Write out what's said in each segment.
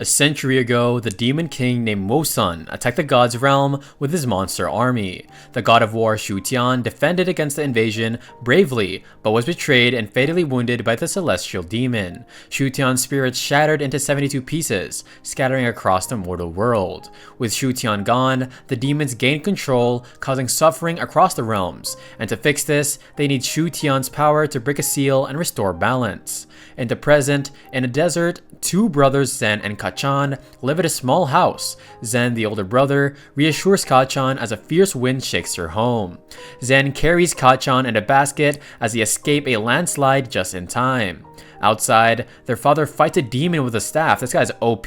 A century ago, the demon king named Wosun attacked the god's realm with his monster army. The god of war Tian defended against the invasion bravely, but was betrayed and fatally wounded by the celestial demon. Tian's spirit shattered into 72 pieces, scattering across the mortal world. With Tian gone, the demons gained control, causing suffering across the realms, and to fix this, they need Tian's power to break a seal and restore balance. In the present, in a desert, two brothers Zen and Kachan live at a small house. Zen, the older brother, reassures Kachan as a fierce wind shakes her home. Zen carries Kachan in a basket as they escape a landslide just in time. Outside, their father fights a demon with a staff. This guy's OP.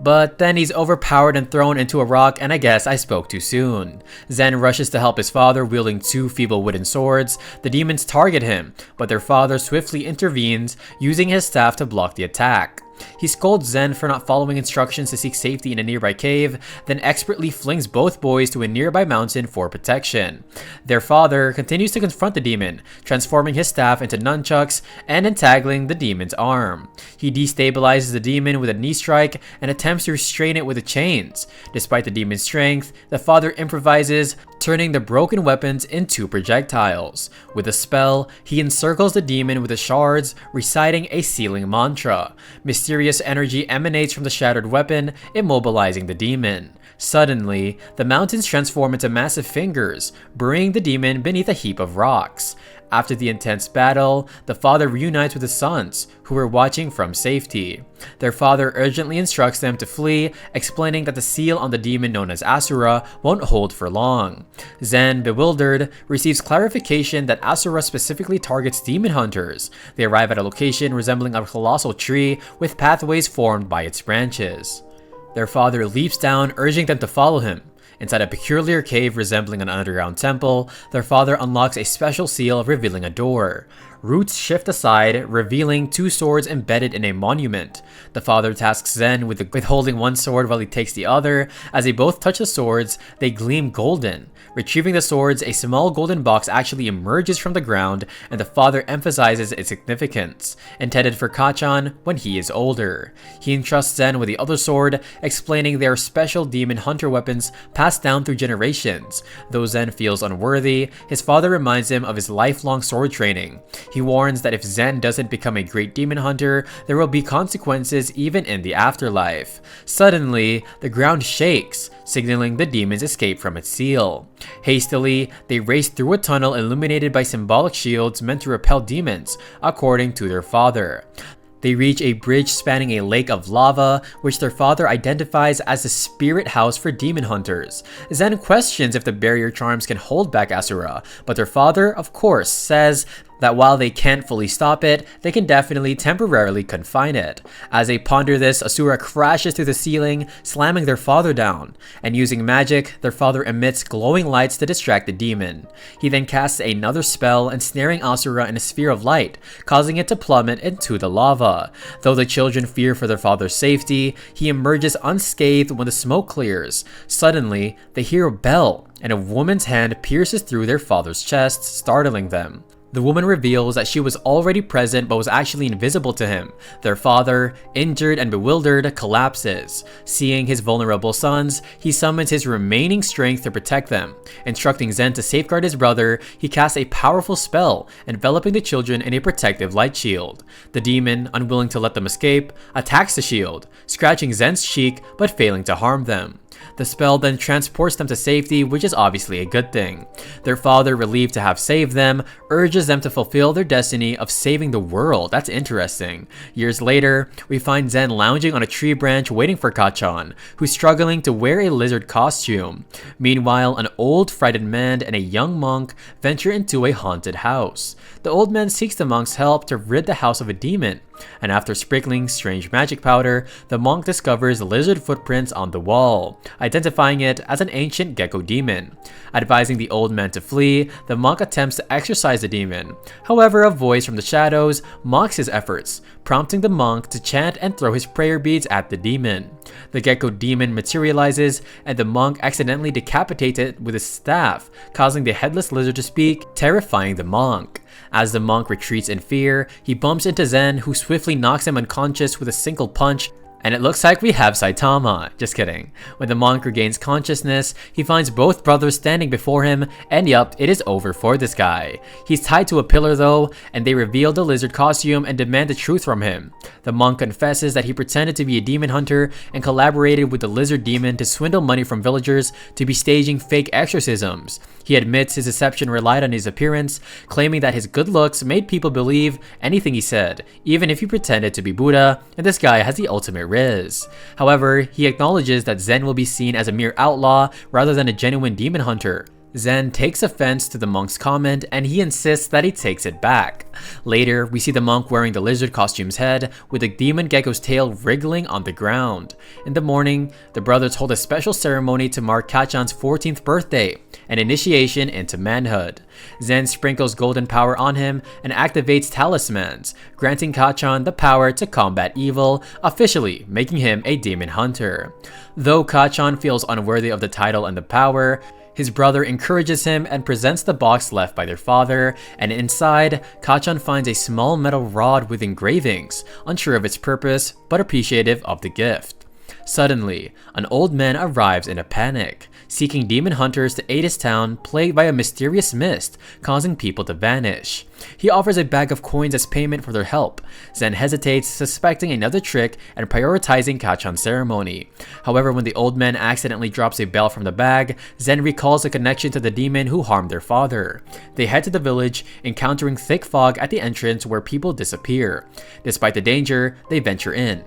But then he's overpowered and thrown into a rock, and I guess I spoke too soon. Zen rushes to help his father wielding two feeble wooden swords. The demons target him, but their father swiftly intervenes, using his staff to block the attack. He scolds Zen for not following instructions to seek safety in a nearby cave, then expertly flings both boys to a nearby mountain for protection. Their father continues to confront the demon, transforming his staff into nunchucks and entangling the demon's arm. He destabilizes the demon with a knee strike and attempts to restrain it with the chains. Despite the demon's strength, the father improvises, turning the broken weapons into projectiles. With a spell, he encircles the demon with the shards, reciting a sealing mantra. Mysterious energy emanates from the shattered weapon, immobilizing the demon. Suddenly, the mountains transform into massive fingers, burying the demon beneath a heap of rocks. After the intense battle, the father reunites with his sons, who were watching from safety. Their father urgently instructs them to flee, explaining that the seal on the demon known as Asura won't hold for long. Zen, bewildered, receives clarification that Asura specifically targets demon hunters. They arrive at a location resembling a colossal tree with pathways formed by its branches. Their father leaps down, urging them to follow him. Inside a peculiar cave resembling an underground temple, their father unlocks a special seal revealing a door. Roots shift aside, revealing two swords embedded in a monument. The father tasks Zen with holding one sword while he takes the other. As they both touch the swords, they gleam golden. Retrieving the swords, a small golden box actually emerges from the ground, and the father emphasizes its significance, intended for Kachan when he is older. He entrusts Zen with the other sword, explaining they are special demon hunter weapons passed down through generations. Though Zen feels unworthy, his father reminds him of his lifelong sword training. He warns that if Zen doesn't become a great demon hunter, there will be consequences even in the afterlife. Suddenly, the ground shakes, signaling the demon's escape from its seal. Hastily, they race through a tunnel illuminated by symbolic shields meant to repel demons, according to their father. They reach a bridge spanning a lake of lava, which their father identifies as the spirit house for demon hunters. Zen questions if the barrier charms can hold back Asura, but their father, of course, says that while they can't fully stop it, they can definitely temporarily confine it. As they ponder this, Asura crashes through the ceiling, slamming their father down. And using magic, their father emits glowing lights to distract the demon. He then casts another spell, ensnaring Asura in a sphere of light, causing it to plummet into the lava. Though the children fear for their father's safety, he emerges unscathed when the smoke clears. Suddenly, they hear a bell, and a woman's hand pierces through their father's chest, startling them. The woman reveals that she was already present but was actually invisible to him. Their father, injured and bewildered, collapses. Seeing his vulnerable sons, he summons his remaining strength to protect them. Instructing Zen to safeguard his brother, he casts a powerful spell, enveloping the children in a protective light shield. The demon, unwilling to let them escape, attacks the shield, scratching Zen's cheek but failing to harm them. The spell then transports them to safety, which is obviously a good thing. Their father, relieved to have saved them, urges them to fulfill their destiny of saving the world. That's interesting. Years later, we find Zen lounging on a tree branch waiting for Kachan, who's struggling to wear a lizard costume. Meanwhile, an old, frightened man and a young monk venture into a haunted house. The old man seeks the monk's help to rid the house of a demon, and after sprinkling strange magic powder, the monk discovers lizard footprints on the wall, identifying it as an ancient gecko demon. Advising the old man to flee, the monk attempts to exorcise the demon. However, a voice from the shadows mocks his efforts, prompting the monk to chant and throw his prayer beads at the demon. The gecko demon materializes, and the monk accidentally decapitates it with his staff, causing the headless lizard to speak, terrifying the monk. As the monk retreats in fear, he bumps into Zen, who swiftly knocks him unconscious with a single punch, And it looks like we have Saitama. Just kidding. When the monk regains consciousness, he finds both brothers standing before him, and yup, it is over for this guy. He's tied to a pillar though, and they reveal the lizard costume and demand the truth from him. The monk confesses that he pretended to be a demon hunter and collaborated with the lizard demon to swindle money from villagers to be staging fake exorcisms. He admits his deception relied on his appearance, claiming that his good looks made people believe anything he said, even if he pretended to be Buddha, and this guy has the ultimate riz. However, he acknowledges that Zen will be seen as a mere outlaw rather than a genuine demon hunter. Zen takes offense to the monk's comment and he insists that he takes it back. Later, we see the monk wearing the lizard costume's head with the demon gecko's tail wriggling on the ground. In the morning, the brothers hold a special ceremony to mark Kachan's 14th birthday, an initiation into manhood. Zen sprinkles golden power on him and activates talismans, granting Kachan the power to combat evil, officially making him a demon hunter. Though Kachan feels unworthy of the title and the power, his brother encourages him and presents the box left by their father, and inside, Kachan finds a small metal rod with engravings, unsure of its purpose, but appreciative of the gift. Suddenly, an old man arrives in a panic, seeking demon hunters to aid his town plagued by a mysterious mist, causing people to vanish. He offers a bag of coins as payment for their help. Zen hesitates, suspecting another trick and prioritizing Kachan's ceremony. However, when the old man accidentally drops a bell from the bag, Zen recalls the connection to the demon who harmed their father. They head to the village, encountering thick fog at the entrance where people disappear. Despite the danger, they venture in.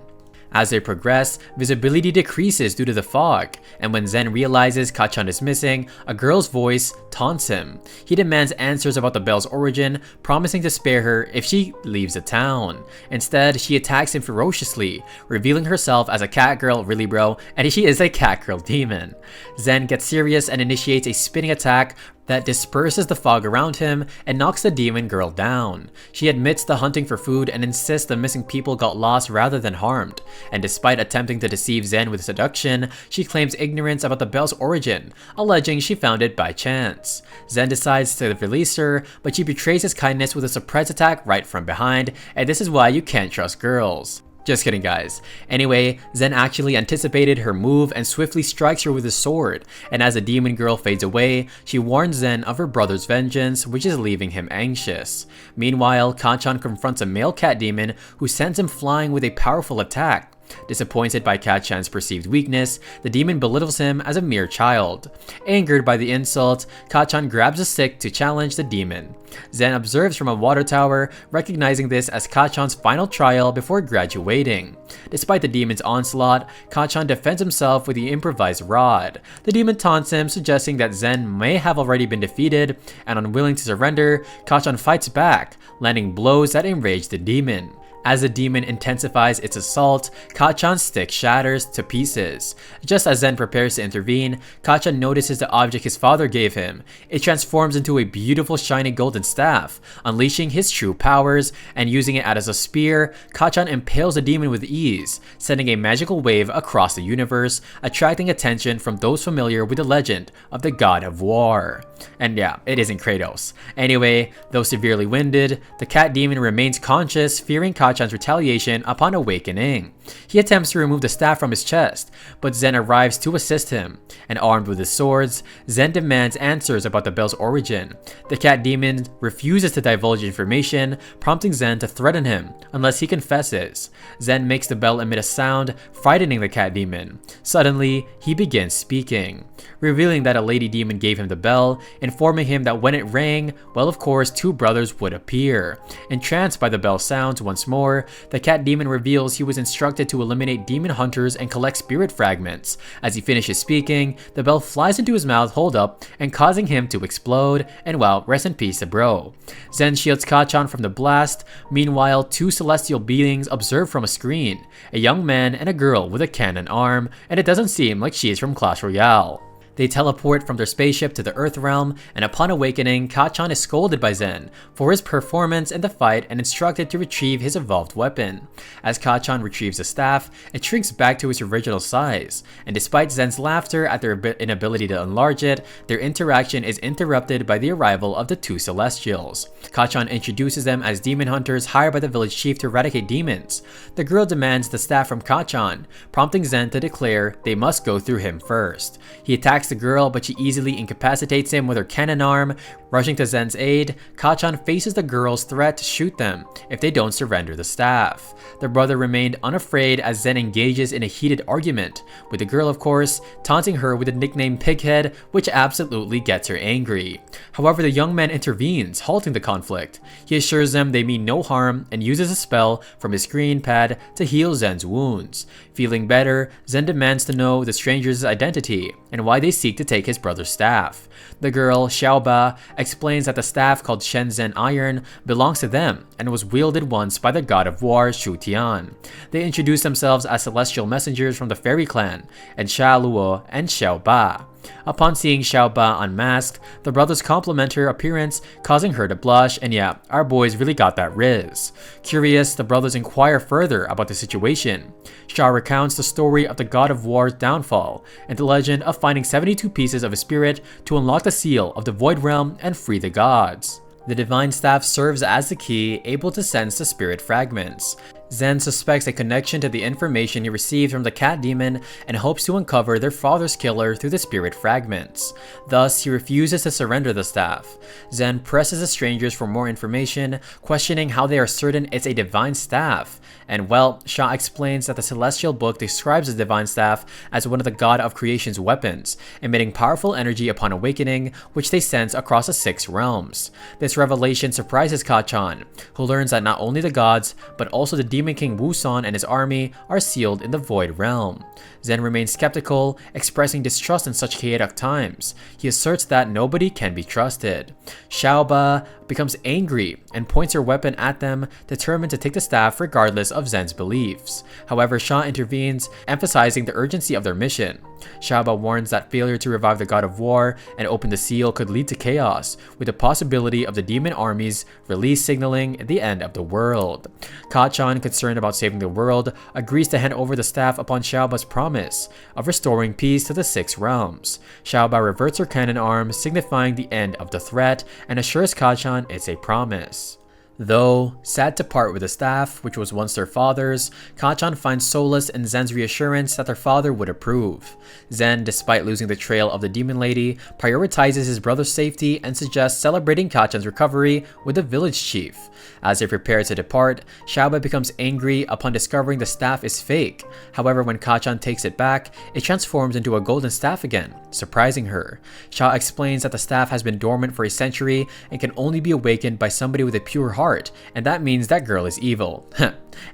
As they progress, visibility decreases due to the fog, and when Zen realizes Kachan is missing, a girl's voice taunts him. He demands answers about the bell's origin, promising to spare her if she leaves the town. Instead, she attacks him ferociously, revealing herself as a cat girl, really bro, and she is a cat girl demon. Zen gets serious and initiates a spinning attack that disperses the fog around him and knocks the demon girl down. She admits to hunting for food and insists the missing people got lost rather than harmed. And despite attempting to deceive Zen with seduction, she claims ignorance about the bell's origin, alleging she found it by chance. Zen decides to release her, but she betrays his kindness with a surprise attack right from behind, and this is why you can't trust girls. Just kidding, guys. Anyway, Zen actually anticipated her move and swiftly strikes her with his sword, and as the demon girl fades away, she warns Zen of her brother's vengeance, which is leaving him anxious. Meanwhile, Kachan confronts a male cat demon who sends him flying with a powerful attack. Disappointed by Kachan's perceived weakness, the demon belittles him as a mere child. Angered by the insult, Kachan grabs a stick to challenge the demon. Zen observes from a water tower, recognizing this as Kachan's final trial before graduating. Despite the demon's onslaught, Kachan defends himself with the improvised rod. The demon taunts him, suggesting that Zen may have already been defeated, and unwilling to surrender, Kachan fights back, landing blows that enrage the demon. As the demon intensifies its assault, Kachan's stick shatters to pieces. Just as Zen prepares to intervene, Kachan notices the object his father gave him. It transforms into a beautiful shiny golden staff, unleashing his true powers, and using it as a spear, Kachan impales the demon with ease, sending a magical wave across the universe, attracting attention from those familiar with the legend of the God of War. And yeah, it isn't Kratos. Anyway, though severely winded, the cat demon remains conscious, fearing Kachan's retaliation upon awakening. He attempts to remove the staff from his chest, but Zen arrives to assist him, and armed with his swords, Zen demands answers about the bell's origin. The cat demon refuses to divulge information, prompting Zen to threaten him unless he confesses. Zen makes the bell emit a sound, frightening the cat demon. Suddenly, he begins speaking, revealing that a lady demon gave him the bell, informing him that when it rang, well, of course, two brothers would appear. Entranced by the bell sounds once more, the cat demon reveals he was instructed to eliminate demon hunters and collect spirit fragments. As he finishes speaking, the bell flies into his mouth, hold up, and causing him to explode, and well, rest in peace, bro. Zen shields Kachan from the blast. Meanwhile, two celestial beings observe from a screen, a young man and a girl with a cannon arm, and it doesn't seem like she is from Clash Royale. They teleport from their spaceship to the Earth realm, and upon awakening, Kachan is scolded by Zen for his performance in the fight and instructed to retrieve his evolved weapon. As Kachan retrieves the staff, it shrinks back to its original size, and despite Zen's laughter at their inability to enlarge it, their interaction is interrupted by the arrival of the two Celestials. Kachan introduces them as demon hunters hired by the village chief to eradicate demons. The girl demands the staff from Kachan, prompting Zen to declare they must go through him first. He attacks the girl, but she easily incapacitates him with her cannon arm. Rushing to Zen's aid, Kachan faces the girl's threat to shoot them if they don't surrender the staff. The brother remained unafraid as Zen engages in a heated argument, with the girl of course taunting her with the nickname Pighead, which absolutely gets her angry. However, the young man intervenes, halting the conflict. He assures them they mean no harm and uses a spell from his screen pad to heal Zen's wounds. Feeling better, Zen demands to know the stranger's identity and why they seek to take his brother's staff. The girl, Xiaoba, explains that the staff called Shenzhen Iron belongs to them and was wielded once by the god of war Tian. They introduce themselves as celestial messengers from the fairy clan, and Xia Luo and Xiaoba. Upon seeing Xiaoba unmasked, the brothers compliment her appearance, causing her to blush, and yeah, our boys really got that riz. Curious, the brothers inquire further about the situation. Xia recounts the story of the god of war's downfall, and the legend of finding 72 pieces of his spirit to unlock the seal of the void realm and free the gods. The divine staff serves as the key, able to sense the spirit fragments. Zen suspects a connection to the information he received from the cat demon and hopes to uncover their father's killer through the spirit fragments. Thus, he refuses to surrender the staff. Zen presses the strangers for more information, questioning how they are certain it's a divine staff. And well, Xia explains that the celestial book describes the divine staff as one of the god of creation's weapons, emitting powerful energy upon awakening, which they sense across the 6 realms. This revelation surprises Kachan, who learns that not only the gods, but also the Demon King Wusan and his army are sealed in the Void Realm. Zen remains skeptical, expressing distrust in such chaotic times. He asserts that nobody can be trusted. Xiaoba becomes angry and points her weapon at them, determined to take the staff regardless of Zen's beliefs. However, Xia intervenes, emphasizing the urgency of their mission. Xiaoba warns that failure to revive the god of war and open the seal could lead to chaos, with the possibility of the demon armies release signaling the end of the world. Kachan, concerned about saving the world, agrees to hand over the staff upon Xiaoba's promise of restoring peace to the 6 realms. Xiaoba reverts her cannon arm, signifying the end of the threat, and assures Kachan it's a promise. Though sad to part with the staff, which was once their father's, Kachan finds solace in Zen's reassurance that their father would approve. Zen, despite losing the trail of the demon lady, prioritizes his brother's safety and suggests celebrating Kachan's recovery with the village chief. As they prepare to depart, Xiaoba becomes angry upon discovering the staff is fake. However, when Kachan takes it back, it transforms into a golden staff again, surprising her. Xia explains that the staff has been dormant for a century and can only be awakened by somebody with a pure heart, and that means that girl is evil.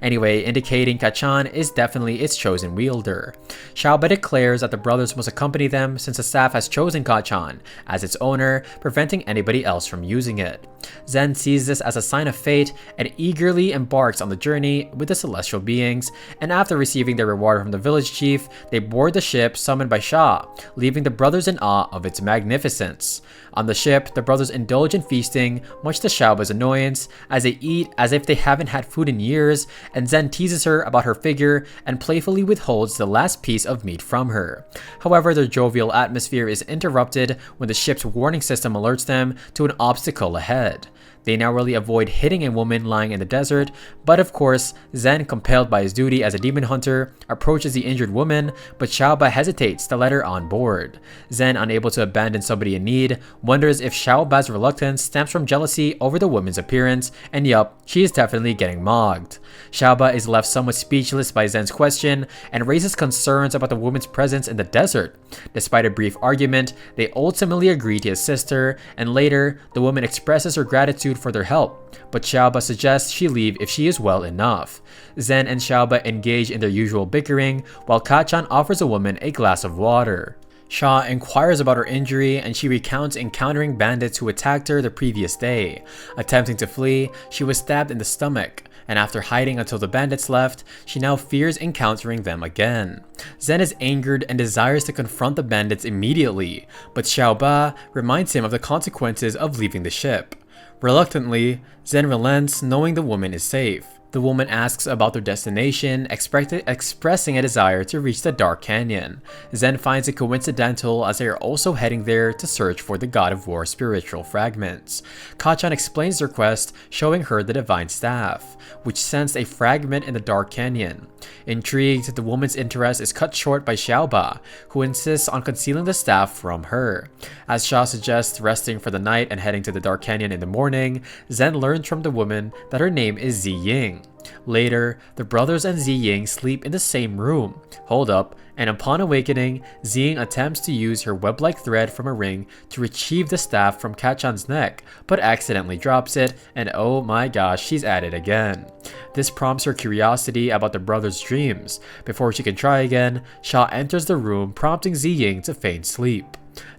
Anyway, indicating Kachan is definitely its chosen wielder. Xiaoba declares that the brothers must accompany them since the staff has chosen Kachan as its owner, preventing anybody else from using it. Zen sees this as a sign of fate and eagerly embarks on the journey with the celestial beings, and after receiving their reward from the village chief, they board the ship summoned by Xia, leaving the brothers in awe of its magnificence. On the ship, the brothers indulge in feasting, much to Xiaoba's annoyance, as they eat as if they haven't had food in years, and Zen teases her about her figure and playfully withholds the last piece of meat from her. However, their jovial atmosphere is interrupted when the ship's warning system alerts them to an obstacle ahead. They narrowly avoid hitting a woman lying in the desert, but of course, Zen, compelled by his duty as a demon hunter, approaches the injured woman, but Xiaoba hesitates to let her on board. Zen, unable to abandon somebody in need, wonders if Xiaoba's reluctance stems from jealousy over the woman's appearance, and yup, she is definitely getting mogged. Xiaoba is left somewhat speechless by Zen's question and raises concerns about the woman's presence in the desert. Despite a brief argument, they ultimately agree to assist her, and later, the woman expresses her gratitude for their help, but Xiaoba suggests she leave if she is well enough. Zen and Xiaoba engage in their usual bickering, while Kachan offers the woman a glass of water. Sha inquires about her injury and she recounts encountering bandits who attacked her the previous day. Attempting to flee, she was stabbed in the stomach, and after hiding until the bandits left, she now fears encountering them again. Zen is angered and desires to confront the bandits immediately, but Xiaoba reminds him of the consequences of leaving the ship. Reluctantly, Zen relents, knowing the woman is safe. The woman asks about their destination, expressing a desire to reach the Dark Canyon. Zen finds it coincidental as they are also heading there to search for the God of War spiritual fragments. Kachan explains their quest, showing her the Divine Staff, which sensed a fragment in the Dark Canyon. Intrigued, the woman's interest is cut short by Xiaoba, who insists on concealing the staff from her. As Sha suggests resting for the night and heading to the Dark Canyon in the morning, Zen learns from the woman that her name is Zi Ying. Later, the brothers and Zi Ying sleep in the same room. Hold up, and upon awakening, Zi Ying attempts to use her web-like thread from a ring to retrieve the staff from Kachan's neck, but accidentally drops it, and oh my gosh, she's at it again. This prompts her curiosity about the brothers' dreams. Before she can try again, Sha enters the room, prompting Zi Ying to feign sleep.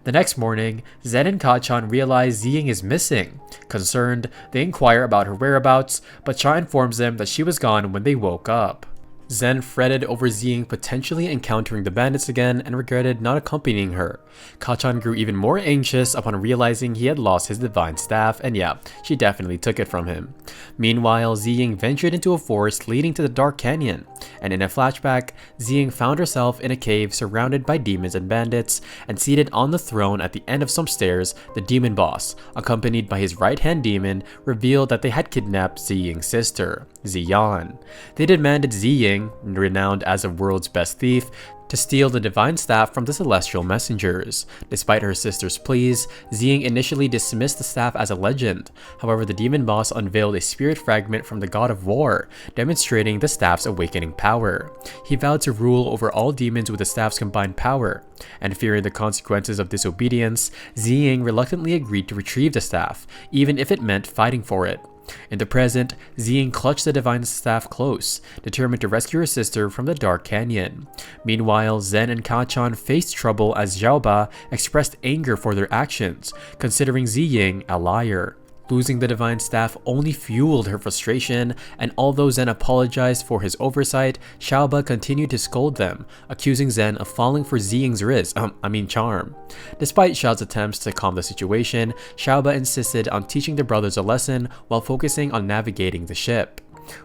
The next morning, Zen and Kachan realize Zi Ying is missing. Concerned, they inquire about her whereabouts, but Sha informs them that she was gone when they woke up. Zen fretted over Zi Ying potentially encountering the bandits again and regretted not accompanying her. Kachan grew even more anxious upon realizing he had lost his divine staff, and yeah, she definitely took it from him. Meanwhile, Zi Ying ventured into a forest leading to the Dark Canyon, and in a flashback, Zi Ying found herself in a cave surrounded by demons and bandits, and seated on the throne at the end of some stairs, the demon boss, accompanied by his right-hand demon, revealed that they had kidnapped Zi Ying's sister, Ziyan. They demanded Zi Ying, renowned as the world's best thief, to steal the divine staff from the celestial messengers. Despite her sister's pleas, Zi Ying initially dismissed the staff as a legend. However, the demon boss unveiled a spirit fragment from the God of War, demonstrating the staff's awakening power. He vowed to rule over all demons with the staff's combined power, and fearing the consequences of disobedience, Zi Ying reluctantly agreed to retrieve the staff, even if it meant fighting for it. In the present, Zi Ying clutched the divine staff close, determined to rescue her sister from the Dark Canyon. Meanwhile, Zen and Kachan faced trouble as Xiaoba expressed anger for their actions, considering Zi Ying a liar. Losing the divine staff only fueled her frustration, and although Zen apologized for his oversight, Xiaoba continued to scold them, accusing Zen of falling for Zi Ying's charm. Despite Sha's attempts to calm the situation, Xiaoba insisted on teaching the brothers a lesson while focusing on navigating the ship.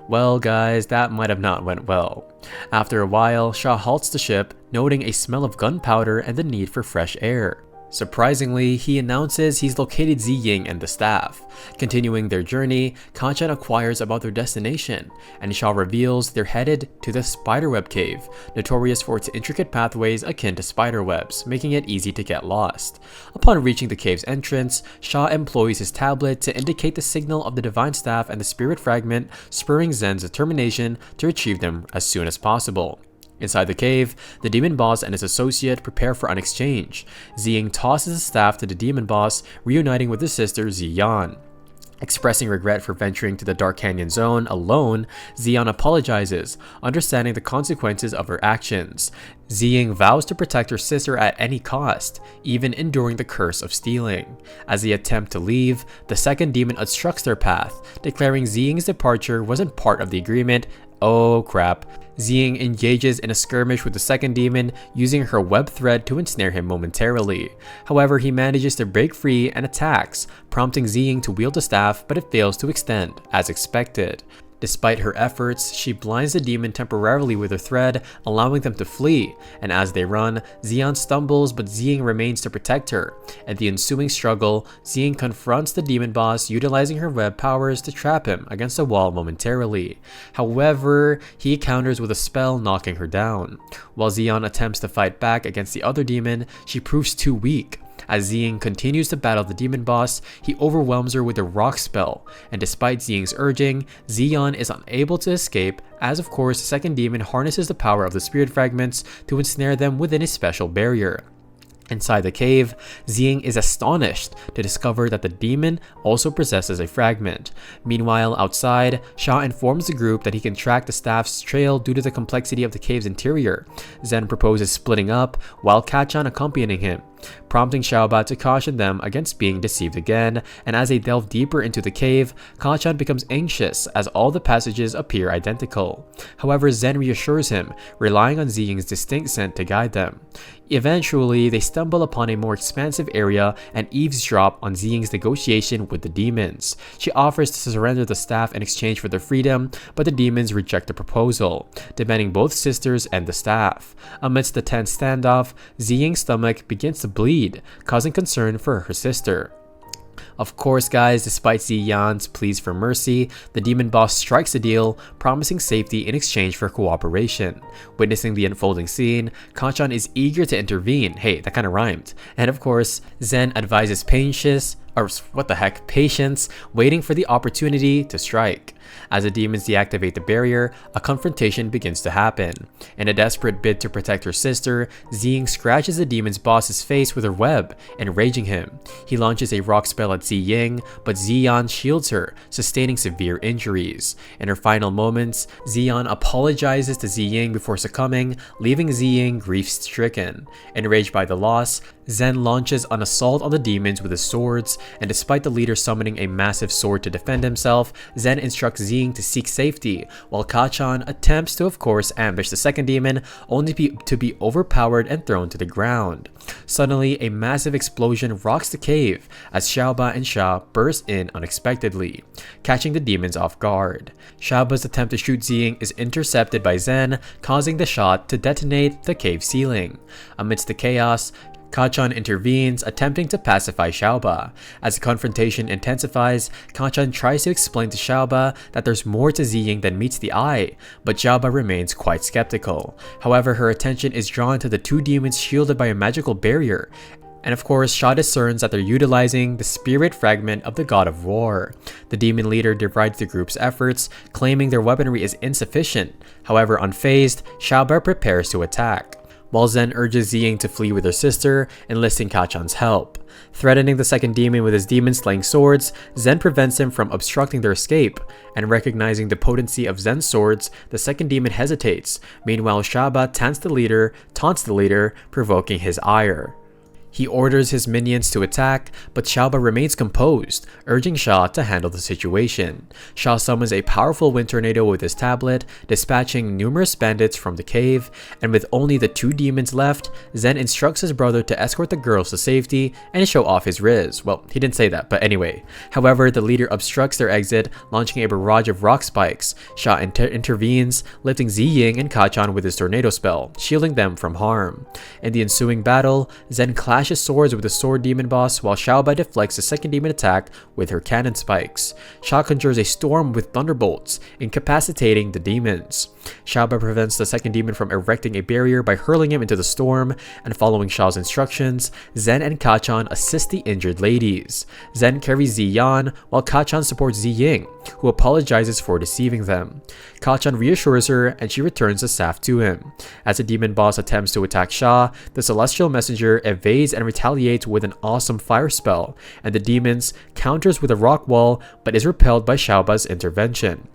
Well guys, that might have not went well. After a while, Sha halts the ship, noting a smell of gunpowder and the need for fresh air. Surprisingly, he announces he's located Zi Ying and the staff. Continuing their journey, Kachan acquires about their destination, and Sha reveals they're headed to the Spiderweb Cave, notorious for its intricate pathways akin to spiderwebs, making it easy to get lost. Upon reaching the cave's entrance, Sha employs his tablet to indicate the signal of the divine staff and the spirit fragment, spurring Zen's determination to retrieve them as soon as possible. Inside the cave, the demon boss and his associate prepare for an exchange. Zi Ying tosses the staff to the demon boss, reuniting with his sister Ziyan. Expressing regret for venturing to the Dark Canyon zone alone, Ziyan apologizes, understanding the consequences of her actions. Zi Ying vows to protect her sister at any cost, even enduring the curse of stealing. As they attempt to leave, the second demon obstructs their path, declaring Zi Ying's departure wasn't part of the agreement. Oh crap. Zi Ying engages in a skirmish with the second demon, using her web thread to ensnare him momentarily. However, he manages to break free and attacks, prompting Zi Ying to wield the staff, but it fails to extend, as expected. Despite her efforts, she blinds the demon temporarily with her thread, allowing them to flee, and as they run, Ziyan stumbles but Zi Ying remains to protect her. At the ensuing struggle, Zi Ying confronts the demon boss, utilizing her web powers to trap him against a wall momentarily. However, he counters with a spell, knocking her down. While Ziyan attempts to fight back against the other demon, she proves too weak. As Zi Ying continues to battle the demon boss, he overwhelms her with a rock spell, and despite Zi Ying's urging, Ziyan is unable to escape, as of course the second demon harnesses the power of the spirit fragments to ensnare them within a special barrier. Inside the cave, Ziying is astonished to discover that the demon also possesses a fragment. Meanwhile, outside, Sha informs the group that he can track the staff's trail due to the complexity of the cave's interior. Zen proposes splitting up, while Kachan accompanying him, prompting Xiaoba to caution them against being deceived again, and as they delve deeper into the cave, Kachan becomes anxious as all the passages appear identical. However, Zen reassures him, relying on Ziying's distinct scent to guide them. Eventually, they stumble upon a more expansive area and eavesdrop on Ziying's negotiation with the demons. She offers to surrender the staff in exchange for their freedom, but the demons reject the proposal, demanding both sisters and the staff. Amidst the tense standoff, Ziying's stomach begins to bleed, causing concern for her sister. Of course, guys, despite Ziyan's pleas for mercy, the demon boss strikes a deal, promising safety in exchange for cooperation. Witnessing the unfolding scene, Kachan is eager to intervene. Hey, that kind of rhymed. And of course, Zen advises patience, waiting for the opportunity to strike. As the demons deactivate the barrier, a confrontation begins to happen. In a desperate bid to protect her sister, Ziying scratches the demon's boss's face with her web, enraging him. He launches a rock spell at Ziying, but Ziyan shields her, sustaining severe injuries. In her final moments, Ziyan apologizes to Ziying before succumbing, leaving Ziying grief-stricken. Enraged by the loss, Zen launches an assault on the demons with his swords, and despite the leader summoning a massive sword to defend himself, Zen instructs Ziying to seek safety, while Kachan attempts to of course ambush the second demon, only to be overpowered and thrown to the ground. Suddenly, a massive explosion rocks the cave as Xiaoba and Sha burst in unexpectedly, catching the demons off guard. Xiaoba's attempt to shoot Ziying is intercepted by Zen, causing the shot to detonate the cave ceiling. Amidst the chaos, Kachan intervenes, attempting to pacify Xiaoba. As the confrontation intensifies, Kachan tries to explain to Xiaoba that there's more to Ziying than meets the eye, but Xiaoba remains quite skeptical. However, her attention is drawn to the two demons shielded by a magical barrier, and of course, Sha discerns that they're utilizing the spirit fragment of the god of war. The demon leader derides the group's efforts, claiming their weaponry is insufficient. However, unfazed, Xiaoba prepares to attack, while Zen urges Ziying to flee with her sister, enlisting Kachan's help. Threatening the second demon with his demon-slaying swords, Zen prevents him from obstructing their escape, and recognizing the potency of Zen's swords, the second demon hesitates. Meanwhile, Xiaoba taunts the leader, provoking his ire. He orders his minions to attack, but Xiaoba remains composed, urging Sha to handle the situation. Sha summons a powerful wind tornado with his tablet, dispatching numerous bandits from the cave, and with only the two demons left, Zen instructs his brother to escort the girls to safety and show off his riz. Well, he didn't say that, but anyway. However, the leader obstructs their exit, launching a barrage of rock spikes. Sha intervenes, lifting Ziying and Kachan with his tornado spell, shielding them from harm. In the ensuing battle, Zen clashes swords with the sword demon boss, while Xiaoba deflects the second demon attack with her cannon spikes. Sha conjures a storm with thunderbolts, incapacitating the demons. Xiaoba prevents the second demon from erecting a barrier by hurling him into the storm, and following Sha's instructions, Zen and Kachan assist the injured ladies. Zen carries Ziyan, while Kachan supports Ziying, who apologizes for deceiving them. Kachan reassures her, and she returns the staff to him. As the demon boss attempts to attack Sha, the celestial messenger evades and retaliates with an awesome fire spell, and the demons counters with a rock wall but is repelled by Xiaoba's intervention.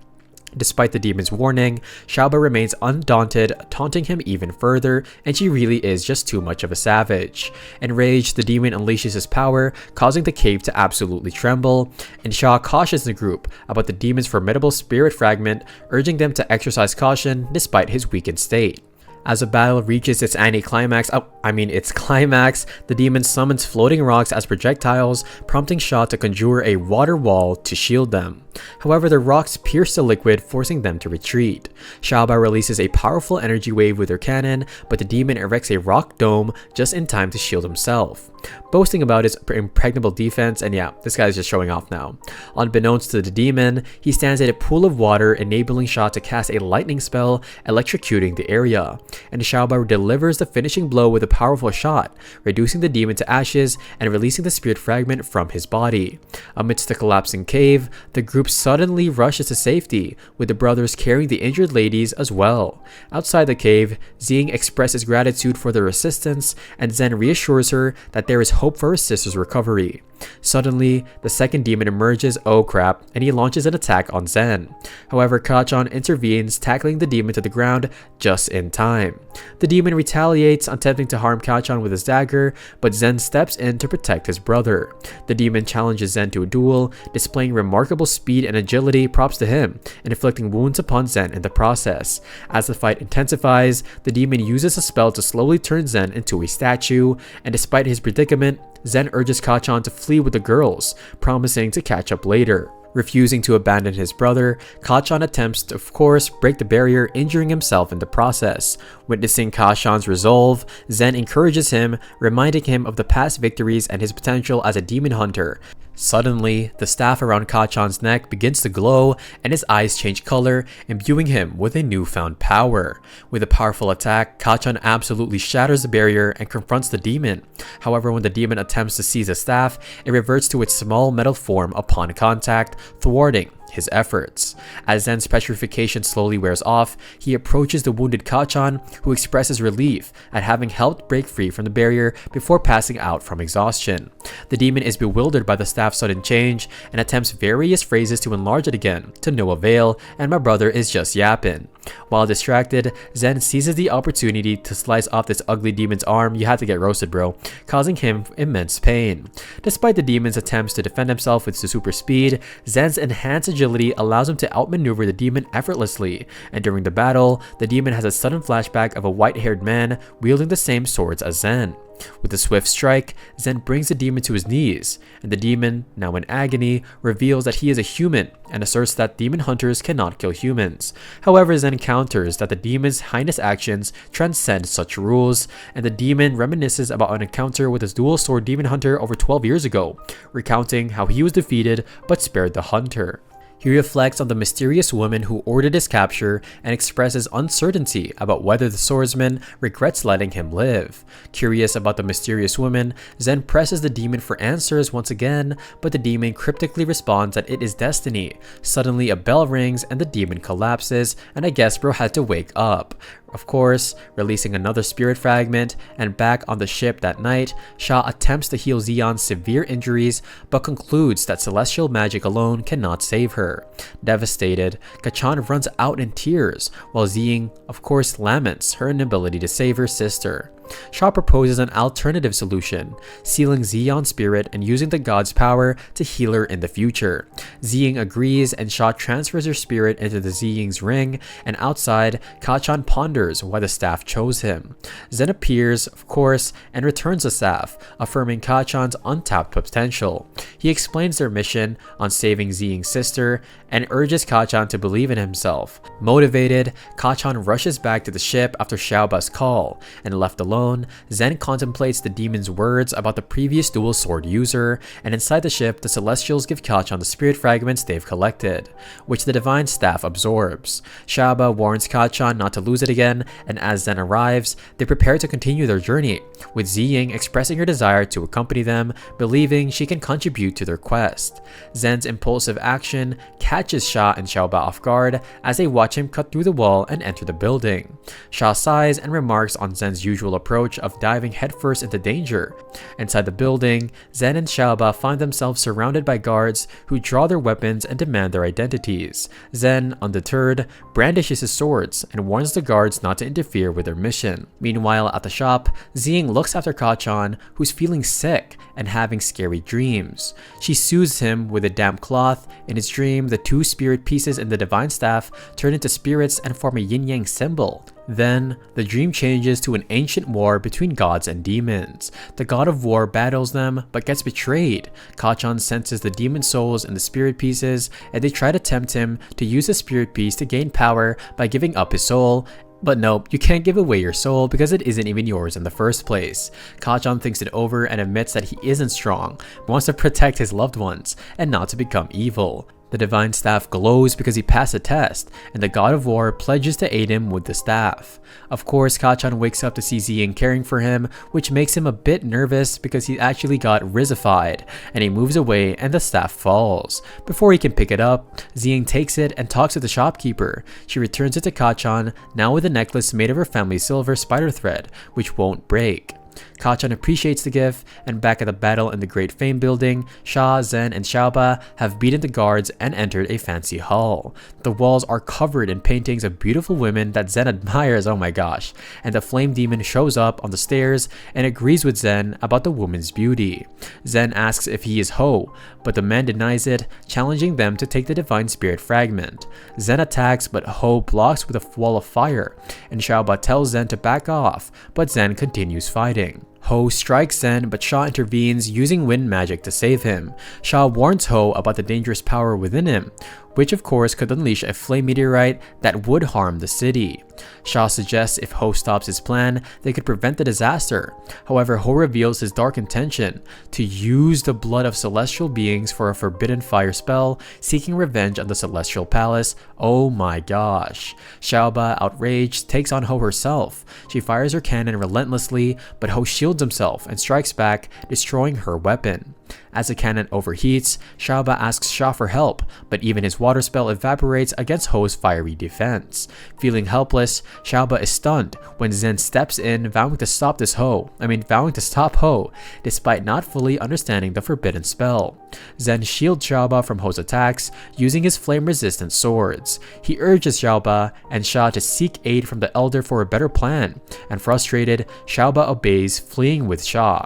Despite the demon's warning, Xiaoba remains undaunted, taunting him even further, and she really is just too much of a savage. Enraged, the demon unleashes his power, causing the cave to absolutely tremble, and Sha cautions the group about the demon's formidable spirit fragment, urging them to exercise caution despite his weakened state. As the battle reaches its climax, the demon summons floating rocks as projectiles, prompting Sha to conjure a water wall to shield them. However, the rocks pierce the liquid, forcing them to retreat. Xiaoba releases a powerful energy wave with her cannon, but the demon erects a rock dome just in time to shield himself, boasting about his impregnable defense, and yeah, this guy's just showing off now. Unbeknownst to the demon, he stands at a pool of water, enabling Sha to cast a lightning spell, electrocuting the area. and Xiaoba delivers the finishing blow with a powerful shot, reducing the demon to ashes and releasing the spirit fragment from his body. Amidst the collapsing cave, the group suddenly rushes to safety, with the brothers carrying the injured ladies as well. Outside the cave, Xing expresses gratitude for their assistance, and Zen reassures her that there is hope for her sister's recovery. Suddenly, the second demon emerges, oh crap, and he launches an attack on Zen. However, Kachan intervenes, tackling the demon to the ground just in time. The demon retaliates, attempting to harm Kachan with his dagger, but Zen steps in to protect his brother. The demon challenges Zen to a duel, displaying remarkable speed and agility, props to him, and inflicting wounds upon Zen in the process. As the fight intensifies, the demon uses a spell to slowly turn Zen into a statue, and despite his predicament, Zen urges Kachan to flee with the girls, promising to catch up later. Refusing to abandon his brother, Kachan attempts to, of course, break the barrier, injuring himself in the process. Witnessing Kachan's resolve, Zen encourages him, reminding him of the past victories and his potential as a demon hunter. Suddenly, the staff around Kachan's neck begins to glow, and his eyes change color, imbuing him with a newfound power. With a powerful attack, Kachan absolutely shatters the barrier and confronts the demon. However, when the demon attempts to seize the staff, it reverts to its small metal form upon contact, thwarting his efforts. As Zen's petrification slowly wears off, he approaches the wounded Kachan, who expresses relief at having helped break free from the barrier before passing out from exhaustion. The demon is bewildered by the staff's sudden change and attempts various phrases to enlarge it again, to no avail, and my brother is just yapping. While distracted, Zen seizes the opportunity to slice off this ugly demon's arm, you had to get roasted bro, causing him immense pain. Despite the demon's attempts to defend himself with super speed, Zen's enhanced agility allows him to outmaneuver the demon effortlessly, and during the battle, the demon has a sudden flashback of a white-haired man wielding the same swords as Zen. With a swift strike, Zen brings the demon to his knees, and the demon, now in agony, reveals that he is a human and asserts that demon hunters cannot kill humans. However, Zen counters that the demon's heinous actions transcend such rules, and the demon reminisces about an encounter with his dual sword demon hunter over 12 years ago, recounting how he was defeated but spared the hunter. He reflects on the mysterious woman who ordered his capture and expresses uncertainty about whether the swordsman regrets letting him live. Curious about the mysterious woman, Zen presses the demon for answers once again, but the demon cryptically responds that it is destiny. Suddenly a bell rings and the demon collapses, and I guess bro had to wake up. Of course, releasing another spirit fragment, and back on the ship that night, Sha attempts to heal Xion's severe injuries, but concludes that celestial magic alone cannot save her. Devastated, Kachan runs out in tears, while Xing, of course, laments her inability to save her sister. Sha proposes an alternative solution, sealing Xion's spirit and using the god's power to heal her in the future. Xing agrees, and Sha transfers her spirit into the Xing's ring, and outside, Kachan ponders why the staff chose him. Zen appears, of course, and returns the staff, affirming Kachan's untapped potential. He explains their mission on saving Xing's sister, and urges Kachan to believe in himself. Motivated, Kachan rushes back to the ship after Xiaoba's call, and left alone, Zen contemplates the demon's words about the previous dual sword user, and inside the ship, the Celestials give Kachan the spirit fragments they've collected, which the divine staff absorbs. Xiaoba warns Kachan not to lose it again, and as Zen arrives, they prepare to continue their journey, with Xiying expressing her desire to accompany them, believing she can contribute to their quest. Zen's impulsive action catches Sha and Xiaoba off guard as they watch him cut through the wall and enter the building. Sha sighs and remarks on Zen's usual approach of diving headfirst into danger. Inside the building, Zen and Xiaoba find themselves surrounded by guards who draw their weapons and demand their identities. Zen, undeterred, brandishes his swords and warns the guards not to interfere with their mission. Meanwhile, at the shop, Xing looks after Kachan, who's feeling sick and having scary dreams. She soothes him with a damp cloth. In his dream, the two spirit pieces in the divine staff turn into spirits and form a yin-yang symbol. Then, the dream changes to an ancient war between gods and demons. The god of war battles them, but gets betrayed. Kachan senses the demon souls in the spirit pieces, and they try to tempt him to use the spirit piece to gain power by giving up his soul. But nope, you can't give away your soul because it isn't even yours in the first place. Kachan thinks it over and admits that he isn't strong, but wants to protect his loved ones and not to become evil. The divine staff glows because he passed a test, and the god of war pledges to aid him with the staff. Of course, Kachan wakes up to see Ziying caring for him, which makes him a bit nervous because he actually got rizified, and he moves away and the staff falls. Before he can pick it up, Ziying takes it and talks to the shopkeeper. She returns it to Kachan, now with a necklace made of her family's silver spider thread, which won't break. Kachan appreciates the gift, and back at the battle in the Great Fame building, Sha, Zen, and Xiaoba have beaten the guards and entered a fancy hall. The walls are covered in paintings of beautiful women that Zen admires, oh my gosh, and the flame demon shows up on the stairs and agrees with Zen about the woman's beauty. Zen asks if he is Ho, but the man denies it, challenging them to take the divine spirit fragment. Zen attacks, but Ho blocks with a wall of fire, and Xiaoba tells Zen to back off, but Zen continues fighting. Ho strikes Zen, but Sha intervenes using wind magic to save him. Sha warns Ho about the dangerous power within him, which of course could unleash a flame meteorite that would harm the city. Sha suggests if Ho stops his plan, they could prevent the disaster. However, Ho reveals his dark intention to use the blood of celestial beings for a forbidden fire spell, seeking revenge on the celestial palace. Oh my gosh. Xiaoba, outraged, takes on Ho herself. She fires her cannon relentlessly, but Ho shields himself and strikes back, destroying her weapon. As the cannon overheats, Xiaoba asks Sha for help, but even his water spell evaporates against Ho's fiery defense. Feeling helpless, Xiaoba is stunned when Zen steps in, vowing to stop Ho, despite not fully understanding the forbidden spell. Zen shields Xiaoba from Ho's attacks, using his flame-resistant swords. He urges Xiaoba and Sha to seek aid from the Elder for a better plan, and frustrated, Xiaoba obeys, fleeing with Sha.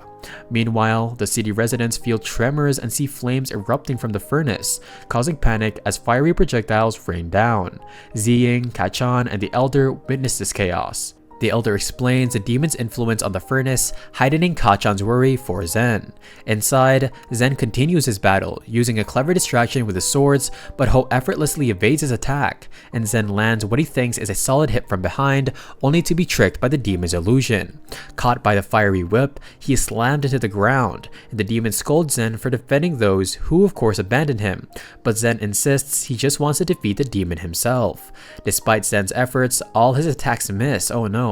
Meanwhile, the city residents feel tremors and see flames erupting from the furnace, causing panic as fiery projectiles rain down. Ziying, Kachan, and the Elder witness this chaos. The Elder explains the demon's influence on the furnace, heightening Kachan's worry for Zen. Inside, Zen continues his battle, using a clever distraction with his swords, but Ho effortlessly evades his attack, and Zen lands what he thinks is a solid hit from behind, only to be tricked by the demon's illusion. Caught by the fiery whip, he is slammed into the ground, and the demon scolds Zen for defending those who of course abandoned him, but Zen insists he just wants to defeat the demon himself. Despite Zen's efforts, all his attacks miss. Oh no.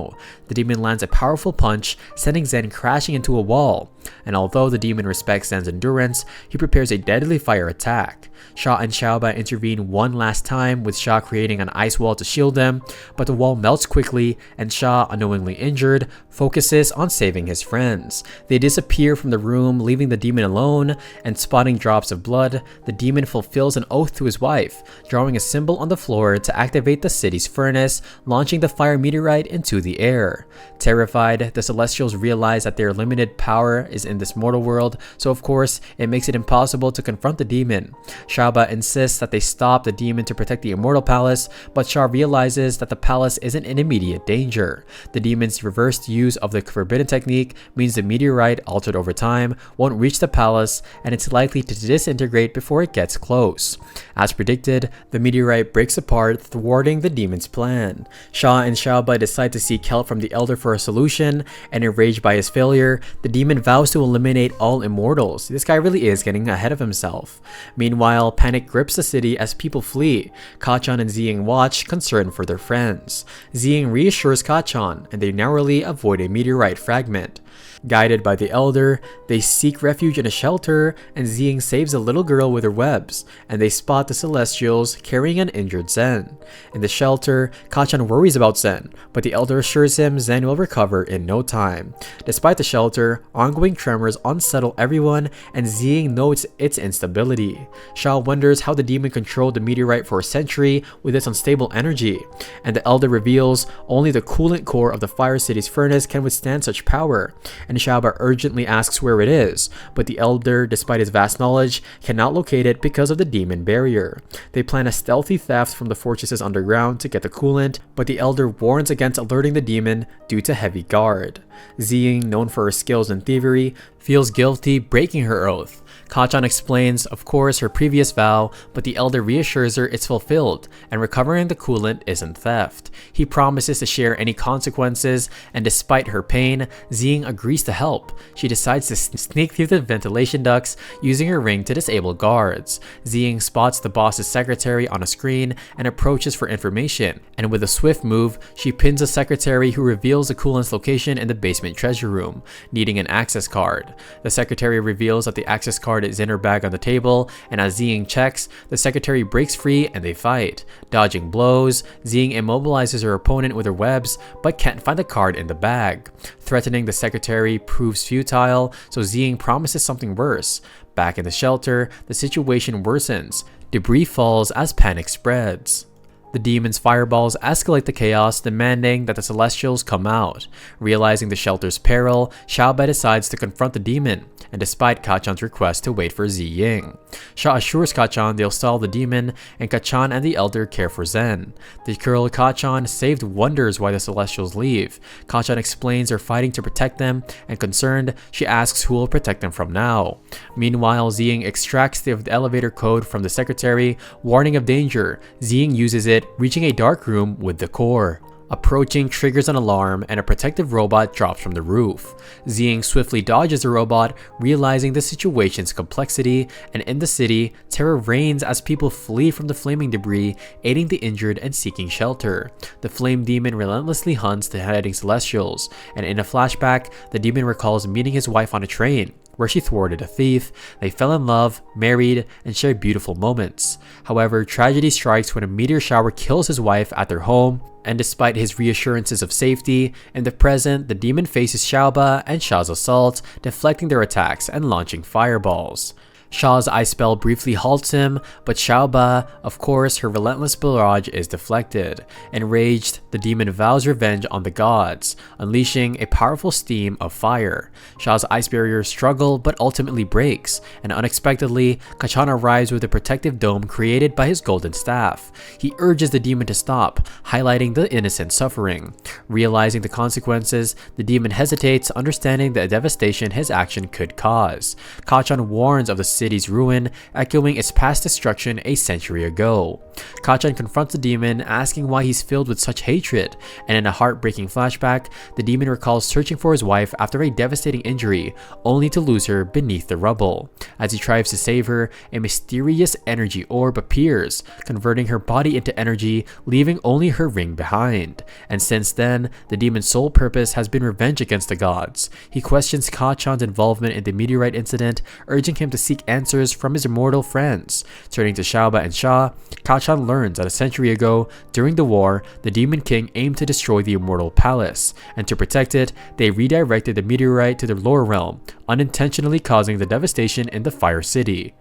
The demon lands a powerful punch, sending Zen crashing into a wall, and although the demon respects Zen's endurance, he prepares a deadly fire attack. Sha and Xiaoba intervene one last time, with Sha creating an ice wall to shield them, but the wall melts quickly, and Sha, unknowingly injured, focuses on saving his friends. They disappear from the room, leaving the demon alone, and spotting drops of blood, the demon fulfills an oath to his wife, drawing a symbol on the floor to activate the city's furnace, launching the fire meteorite into the air. Terrified, the Celestials realize that their limited power is in this mortal world, so of course, it makes it impossible to confront the demon. Xiaoba insists that they stop the demon to protect the Immortal Palace, but Sha realizes that the palace isn't in immediate danger. The demon's reversed use of the forbidden technique means the meteorite, altered over time, won't reach the palace, and it's likely to disintegrate before it gets close. As predicted, the meteorite breaks apart, thwarting the demon's plan. Sha and Xiaoba decide to seek help from the Elder for a solution, and enraged by his failure, the demon vows to eliminate all immortals. This guy really is getting ahead of himself. Meanwhile, panic grips the city as people flee. Kachan and Ziying watch, concerned for their friends. Ziying reassures Kachan, and they narrowly avoid a meteorite fragment. Guided by the Elder, they seek refuge in a shelter, and Ziying saves a little girl with her webs, and they spot the Celestials carrying an injured Zen. In the shelter, Kachan worries about Zen, but the Elder assures him Zen will recover in no time. Despite the shelter, ongoing tremors unsettle everyone, and Ziying notes its instability. Sha wonders how the demon controlled the meteorite for a century with its unstable energy, and the Elder reveals only the coolant core of the Fire City's furnace can withstand such power, and Xiaoba urgently asks where it is, but the Elder, despite his vast knowledge, cannot locate it because of the demon barrier. They plan a stealthy theft from the fortress's underground to get the coolant, but the Elder warns against alerting the demon due to heavy guard. Ziying, known for her skills in thievery, feels guilty breaking her oath. Kachan explains, of course, her previous vow, but the Elder reassures her it's fulfilled, and recovering the coolant isn't theft. He promises to share any consequences, and despite her pain, Ziying agrees agrees to help. She decides to sneak through the ventilation ducts using her ring to disable guards. Ziying spots the boss's secretary on a screen and approaches for information, and with a swift move, she pins the secretary, who reveals the coolant's location in the basement treasure room, needing an access card. The secretary reveals that the access card is in her bag on the table, and as Ziying checks, the secretary breaks free and they fight. Dodging blows, Ziying immobilizes her opponent with her webs, but can't find the card in the bag. Threatening the secretary proves futile, so Ziying promises something worse. Back in the shelter, the situation worsens. Debris falls as panic spreads. The demon's fireballs escalate the chaos, demanding that the Celestials come out. Realizing the shelter's peril, Xiaobai decides to confront the demon, and despite Kachan's request to wait for Ziying. Sha assures Kachan they'll stall the demon, and Kachan and the Elder care for Zen. The girl Kachan saved wonders why the Celestials leave. Kachan explains they're fighting to protect them, and concerned, she asks who will protect them from now. Meanwhile, Ziying extracts the elevator code from the secretary, warning of danger. Ziying uses it, reaching a dark room with the core. Approaching triggers an alarm, and a protective robot drops from the roof. Ziying swiftly dodges the robot, realizing the situation's complexity, and in the city, terror reigns as people flee from the flaming debris, aiding the injured and seeking shelter. The flame demon relentlessly hunts the hiding Celestials, and in a flashback, the demon recalls meeting his wife on a train, where she thwarted a thief. They fell in love, married, and shared beautiful moments. However, tragedy strikes when a meteor shower kills his wife at their home, and despite his reassurances of safety, in the present, the demon faces Xiaobai and Sha's assault, deflecting their attacks and launching fireballs. Sha's ice spell briefly halts him, but Xiaobai, of course, her relentless barrage is deflected. Enraged, the demon vows revenge on the gods, unleashing a powerful stream of fire. Sha's ice barrier struggles but ultimately breaks, and unexpectedly, Kachan arrives with a protective dome created by his golden staff. He urges the demon to stop, highlighting the innocent suffering. Realizing the consequences, the demon hesitates, understanding the devastation his action could cause. Kachan warns of the city's ruin, echoing its past destruction a century ago. Kachan confronts the demon, asking why he's filled with such hatred, and in a heartbreaking flashback, the demon recalls searching for his wife after a devastating injury, only to lose her beneath the rubble. As he tries to save her, a mysterious energy orb appears, converting her body into energy, leaving only her ring behind. And since then, the demon's sole purpose has been revenge against the gods. He questions Kachan's involvement in the meteorite incident, urging him to seek answers from his immortal friends. Turning to Xiaobai and Sha, Kachan learns that a century ago, during the war, the Demon King aimed to destroy the Immortal Palace, and to protect it, they redirected the meteorite to the lower realm, unintentionally causing the devastation in the Fire City.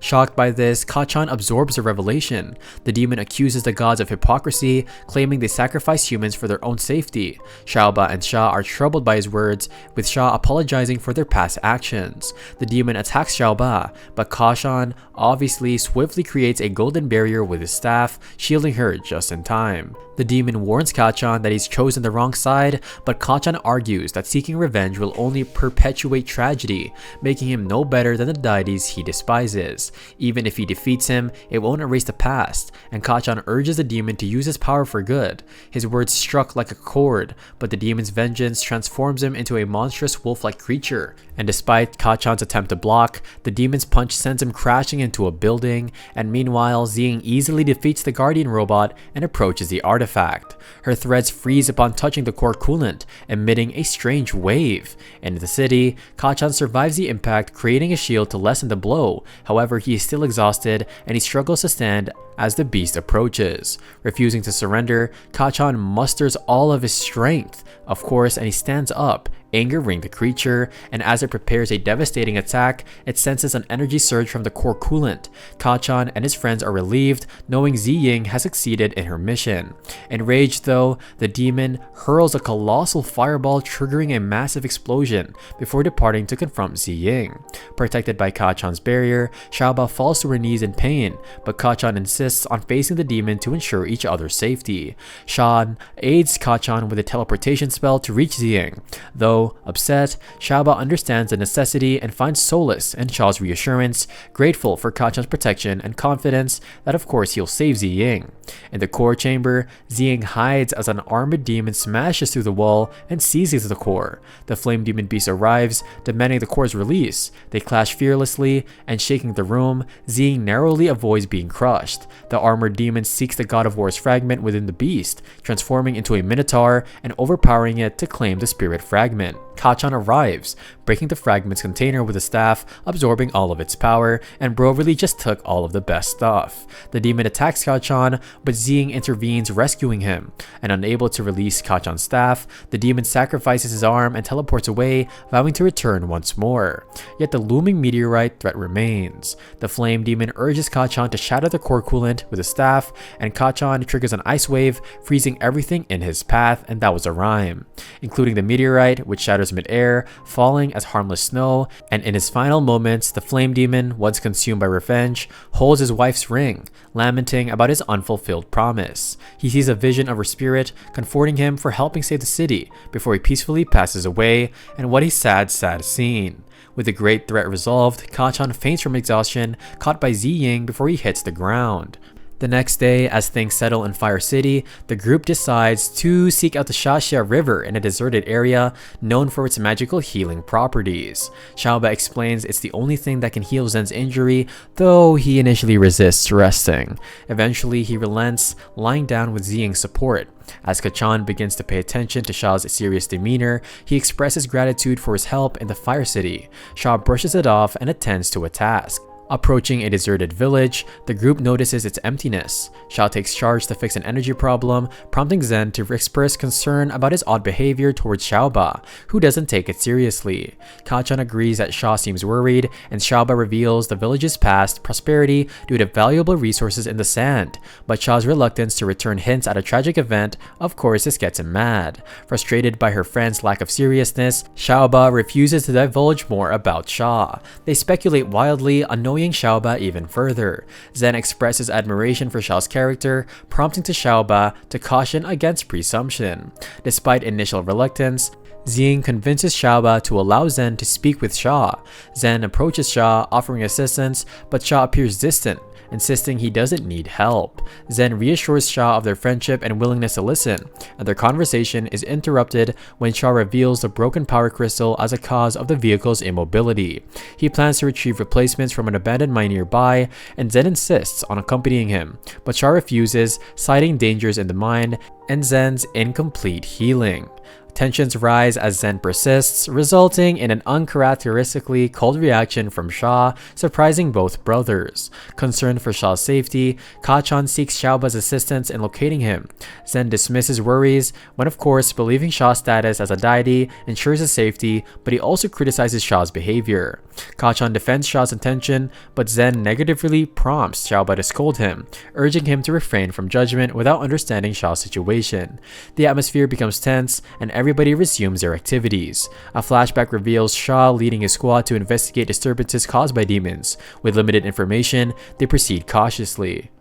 Shocked by this, Kachan absorbs the revelation. The demon accuses the gods of hypocrisy, claiming they sacrifice humans for their own safety. Xiaobai and Sha are troubled by his words, with Sha apologizing for their past actions. The demon attacks Xiaobai, but Kachan obviously swiftly creates a golden barrier with his staff, shielding her just in time. The demon warns Kachan that he's chosen the wrong side, but Kachan argues that seeking revenge will only perpetuate tragedy, making him no better than the deities he despises. Even if he defeats him, it won't erase the past, and Kachan urges the demon to use his power for good. His words struck like a chord, but the demon's vengeance transforms him into a monstrous wolf-like creature. And despite Kachan's attempt to block, the demon's punch sends him crashing into a building, and meanwhile, Ziying easily defeats the guardian robot and approaches the artifact. Her threads freeze upon touching the core coolant, emitting a strange wave. In the city, Kachan survives the impact, creating a shield to lessen the blow. However, he is still exhausted, and he struggles to stand as the beast approaches. Refusing to surrender, Kachan musters all of his strength, of course, and he stands up, angering the creature, and as it prepares a devastating attack, it senses an energy surge from the core coolant. Kachan and his friends are relieved, knowing Ziying has succeeded in her mission. Enraged though, the demon hurls a colossal fireball, triggering a massive explosion before departing to confront Ziying. Protected by Kachan's barrier, Xiaobai falls to her knees in pain, but Kachan insists on facing the demon to ensure each other's safety. Shan aids Kachan with a teleportation spell to reach Ziying, though Though upset, Xiaoba understands the necessity and finds solace in Sha's reassurance, grateful for Kachan's protection and confidence that of course he'll save Ziying. In the core chamber, Ziying hides as an armored demon smashes through the wall and seizes the core. The flame demon beast arrives, demanding the core's release. They clash fearlessly, and shaking the room, Ziying narrowly avoids being crushed. The armored demon seeks the God of War's fragment within the beast, transforming into a minotaur and overpowering it to claim the spirit fragment. Kachan arrives, breaking the fragment's container with a staff, absorbing all of its power, and bro really just took all of the best stuff. The demon attacks Kachan, but Ziying intervenes, rescuing him. And unable to release Kachan's staff, the demon sacrifices his arm and teleports away, vowing to return once more. Yet the looming meteorite threat remains. The flame demon urges Kachan to shatter the core coolant with a staff, and Kachan triggers an ice wave, freezing everything in his path, and that was a rhyme, including the meteorite, which shatters mid-air, falling as harmless snow. And in his final moments, the flame demon, once consumed by revenge, holds his wife's ring, lamenting about his unfulfilled promise. He sees a vision of her spirit, comforting him for helping save the city, before he peacefully passes away, and what a sad scene. With the great threat resolved, Kachan faints from exhaustion, caught by Ziying before he hits the ground. The next day, as things settle in Fire City, the group decides to seek out the Xia River in a deserted area known for its magical healing properties. Xiaoba explains it's the only thing that can heal Zen's injury, though he initially resists resting. Eventually, he relents, lying down with Ziying's support. As Kachan begins to pay attention to Sha's serious demeanor, he expresses gratitude for his help in the Fire City. Xia brushes it off and attends to a task. Approaching a deserted village, the group notices its emptiness. Xia takes charge to fix an energy problem, prompting Zen to express concern about his odd behavior towards Xiaoba, who doesn't take it seriously. Kachan agrees that Xia seems worried, and Xiaoba reveals the village's past prosperity due to valuable resources in the sand, but Xia's reluctance to return hints at a tragic event, of course, this gets him mad. Frustrated by her friend's lack of seriousness, Xiaoba refuses to divulge more about Xia. They speculate wildly, annoying Xiaoba even further. Zen expresses admiration for Xiao's character, prompting to Xiaoba to caution against presumption. Despite initial reluctance, Ziying convinces Xiaoba to allow Zen to speak with Xia. Zen approaches Xia, offering assistance, but Xia appears distant, insisting he doesn't need help. Zen reassures Xia of their friendship and willingness to listen, and their conversation is interrupted when Xia reveals the broken power crystal as a cause of the vehicle's immobility. He plans to retrieve replacements from an abandoned mine nearby, and Zen insists on accompanying him, but Xia refuses, citing dangers in the mine and Zen's incomplete healing. Tensions rise as Zen persists, resulting in an uncharacteristically cold reaction from Xia, surprising both brothers. Concerned for Xia's safety, Kachan seeks Xiaoba's assistance in locating him. Zen dismisses worries when, of course, believing Xia's status as a deity ensures his safety, but he also criticizes Xia's behavior. Kachan defends Xia's intention, but Zen negatively prompts Xiaoba to scold him, urging him to refrain from judgment without understanding Xia's situation. The atmosphere becomes tense, and everybody resumes their activities. A flashback reveals Xia leading his squad to investigate disturbances caused by demons. With limited information, they proceed cautiously.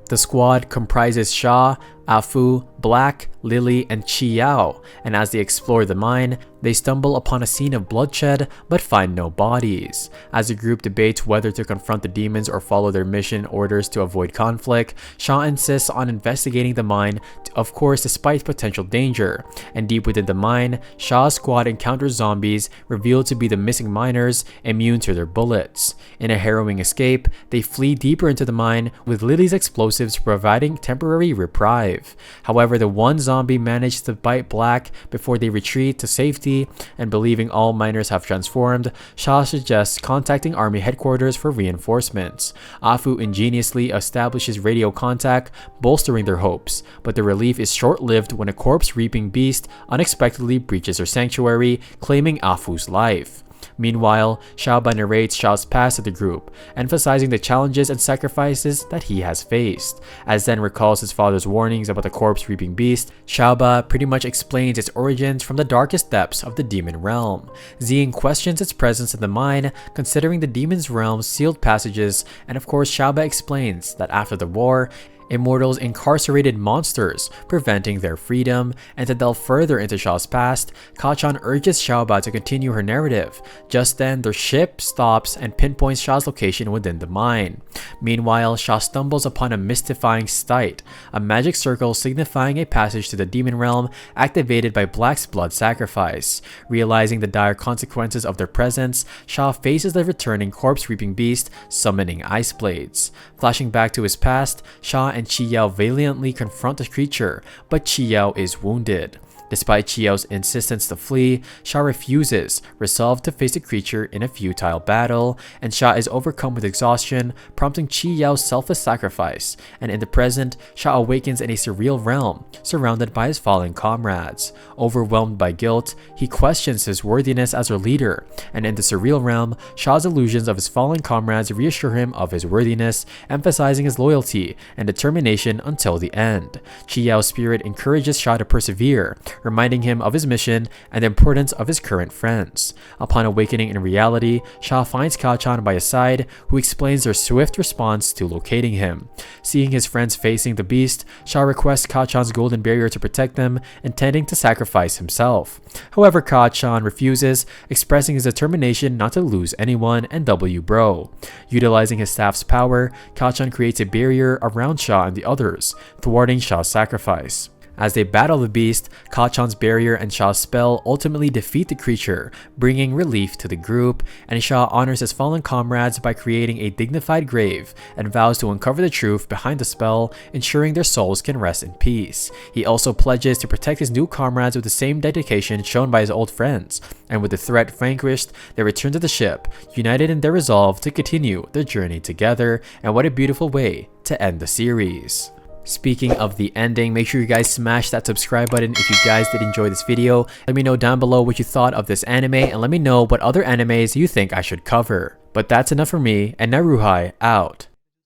The squad comprises Xia, Afu, Black, Lily, and Qi Yao, and as they explore the mine, they stumble upon a scene of bloodshed but find no bodies. As the group debates whether to confront the demons or follow their mission orders to avoid conflict, Xia insists on investigating the mine, of course despite potential danger. And deep within the mine, Xia's squad encounters zombies revealed to be the missing miners, immune to their bullets. In a harrowing escape, they flee deeper into the mine, with Lily's explosives providing temporary reprieve. However, the one zombie managed to bite Black before they retreat to safety, and believing all miners have transformed, Xia suggests contacting army headquarters for reinforcements. Afu ingeniously establishes radio contact, bolstering their hopes, but the relief is short-lived when a corpse-reaping beast unexpectedly breaches their sanctuary, claiming Afu's life. Meanwhile, Xiaoba narrates Xiao's past to the group, emphasizing the challenges and sacrifices that he has faced. As Zen recalls his father's warnings about the corpse-reaping beast, Xiaoba pretty much explains its origins from the darkest depths of the demon realm. Ziying questions its presence in the mine, considering the demon's realm's sealed passages, and of course Xiaoba explains that after the war, Immortals incarcerated monsters, preventing their freedom, and to delve further into Sha's past, Kachan urges Xiaoba to continue her narrative. Just then, their ship stops and pinpoints Sha's location within the mine. Meanwhile, Sha stumbles upon a mystifying sight, a magic circle signifying a passage to the demon realm activated by Black's blood sacrifice. Realizing the dire consequences of their presence, Sha faces the returning corpse-reaping beast, summoning ice blades. Flashing back to his past, Sha and Qi Yao valiantly confront the creature, but Qi Yao is wounded. Despite Qi Yao's insistence to flee, Sha refuses, resolved to face the creature in a futile battle, and Sha is overcome with exhaustion, prompting Qi Yao's selfless sacrifice, and in the present, Sha awakens in a surreal realm, surrounded by his fallen comrades. Overwhelmed by guilt, he questions his worthiness as their leader, and in the surreal realm, Sha's illusions of his fallen comrades reassure him of his worthiness, emphasizing his loyalty and determination until the end. Qi Yao's spirit encourages Sha to persevere, reminding him of his mission and the importance of his current friends. Upon awakening in reality, Sha finds Kachan by his side, who explains their swift response to locating him. Seeing his friends facing the beast, Sha requests Kachan's golden barrier to protect them, intending to sacrifice himself. However, Kachan refuses, expressing his determination not to lose anyone and W bro. Utilizing his staff's power, Kachan creates a barrier around Sha and the others, thwarting Sha's sacrifice. As they battle the beast, Kachan's barrier and Sha's spell ultimately defeat the creature, bringing relief to the group, and Sha honors his fallen comrades by creating a dignified grave and vows to uncover the truth behind the spell, ensuring their souls can rest in peace. He also pledges to protect his new comrades with the same dedication shown by his old friends, and with the threat vanquished, they return to the ship, united in their resolve to continue their journey together, and what a beautiful way to end the series. Speaking of the ending, make sure you guys smash that subscribe button if you guys did enjoy this video. Let me know down below what you thought of this anime, and let me know what other animes you think I should cover. But that's enough for me, and Naruhai out.